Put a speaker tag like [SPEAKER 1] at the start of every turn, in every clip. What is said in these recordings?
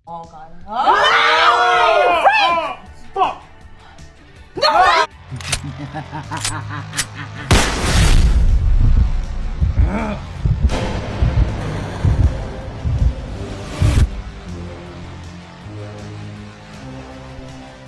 [SPEAKER 1] Oh god. Oh!
[SPEAKER 2] Fuck!
[SPEAKER 1] No!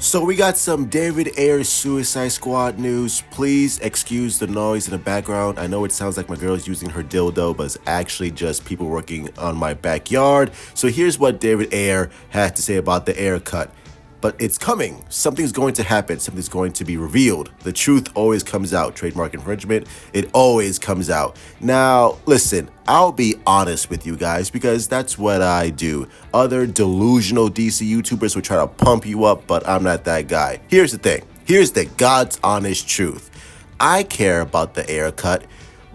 [SPEAKER 3] So we got some David Ayer Suicide Squad news. Please excuse the noise in the background. I know it sounds like my girl's using her dildo, but it's actually just people working on my backyard. So here's what David Ayer had to say about the Ayer cut. But it's coming. Something's going to happen. Something's going to be revealed. The truth always comes out. Trademark infringement, it always comes out. Now, listen, I'll be honest with you guys because that's what I do. Other delusional DC YouTubers will try to pump you up, but I'm not that guy. Here's the thing. Here's the God's honest truth. I care about the Ayer cut,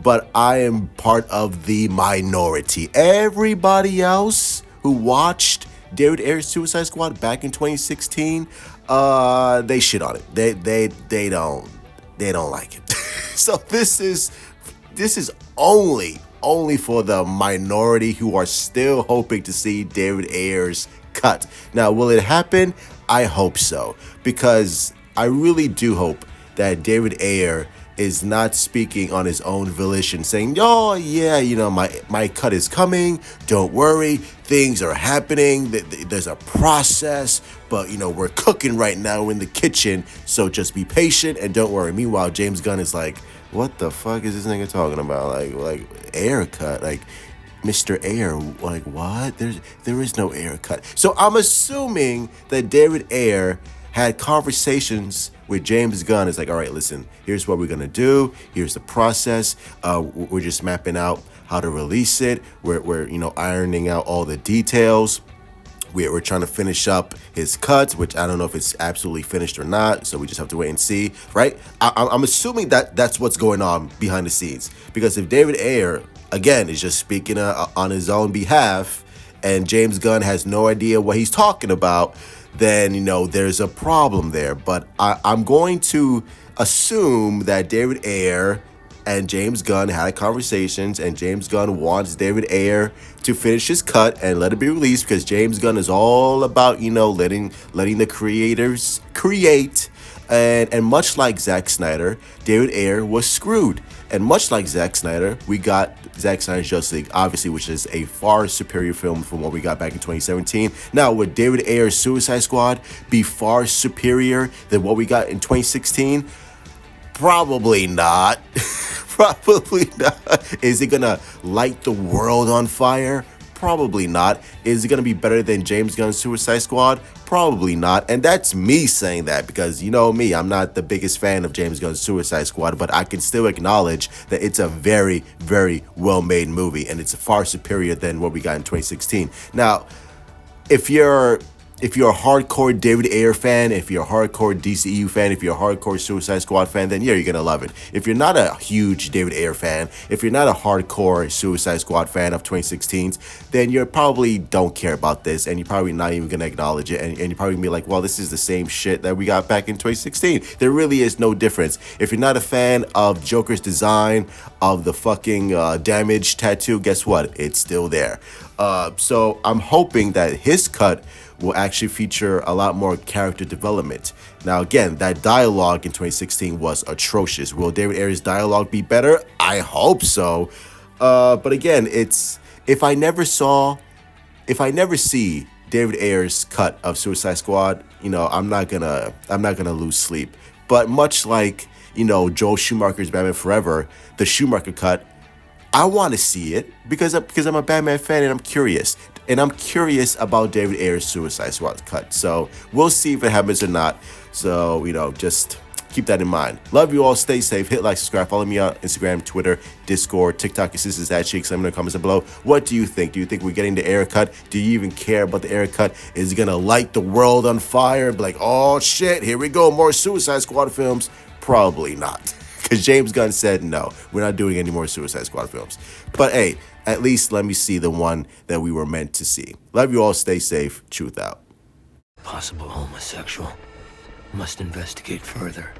[SPEAKER 3] but I am part of the minority. Everybody else who watched David Ayer's Suicide Squad back in 2016, they shit on it. They don't like it. So this is only for the minority who are still hoping to see David Ayer's cut. Now, will it happen? I hope so, because I really do hope that David Ayer is not speaking on his own volition, saying, oh yeah, you know, my cut is coming, don't worry, things are happening, there's a process, but you know, we're cooking right now in the kitchen, so just be patient and don't worry. Meanwhile, James Gunn is like, what the fuck is this nigga talking about? Like Ayer cut, like Mr. Ayer, like what? There is no Ayer cut. So I'm assuming that David Ayer had conversations with James Gunn. It's like, all right, listen, here's what we're gonna do. Here's the process. We're just mapping out how to release it. We're you know, ironing out all the details. We're trying to finish up his cuts, which I don't know if it's absolutely finished or not. So we just have to wait and see, right? I'm assuming that that's what's going on behind the scenes. Because if David Ayer, again, is just speaking on his own behalf, and James Gunn has no idea what he's talking about, then, you know, there's a problem there. But I'm going to assume that David Ayer and James Gunn had conversations, and James Gunn wants David Ayer to finish his cut and let it be released, because James Gunn is all about, you know, letting the creators create. And much like Zack Snyder, David Ayer was screwed. And much like Zack Snyder, we got Zack Snyder's Justice League, obviously, which is a far superior film from what we got back in 2017. Now, would David Ayer's Suicide Squad be far superior than what we got in 2016? Probably not. Probably not. Is it gonna light the world on fire? Probably not. Is it going to be better than James Gunn's Suicide Squad? Probably not. And that's me saying that because, you know me, I'm not the biggest fan of James Gunn's Suicide Squad, but I can still acknowledge that it's a very, very well-made movie, and it's far superior than what we got in 2016. Now, if you're a hardcore David Ayer fan, if you're a hardcore DCEU fan, if you're a hardcore Suicide Squad fan, then yeah, you're going to love it. If you're not a huge David Ayer fan, if you're not a hardcore Suicide Squad fan of 2016's, then you probably don't care about this, and you're probably not even going to acknowledge it, and you're probably going to be like, well, this is the same shit that we got back in 2016. There really is no difference. If you're not a fan of Joker's design, of the fucking damage tattoo, guess what? It's still there. So I'm hoping that his cut will actually feature a lot more character development. Now, again, that dialogue in 2016 was atrocious. Will David Ayer's dialogue be better? I hope so. But again, it's if I never see David Ayer's cut of Suicide Squad, you know, I'm not gonna lose sleep. But much like, you know, Joel Schumacher's Batman Forever, the Schumacher cut, I want to see it because I'm a Batman fan and I'm curious. And I'm curious about David Ayer's Suicide Squad cut. So we'll see if it happens or not. So, you know, just keep that in mind. Love you all. Stay safe. Hit like, subscribe. Follow me on Instagram, Twitter, Discord, TikTok. Your sisters at Cheeks. Let me know in the comments below. What do you think? Do you think we're getting the Ayer cut? Do you even care about the Ayer cut? Is it going to light the world on fire? Be like, oh shit, here we go. More Suicide Squad films? Probably not. Because James Gunn said, no, we're not doing any more Suicide Squad films. But hey, at least let me see the one that we were meant to see. Love you all. Stay safe. Truth out.
[SPEAKER 4] Possible homosexual. Must investigate further.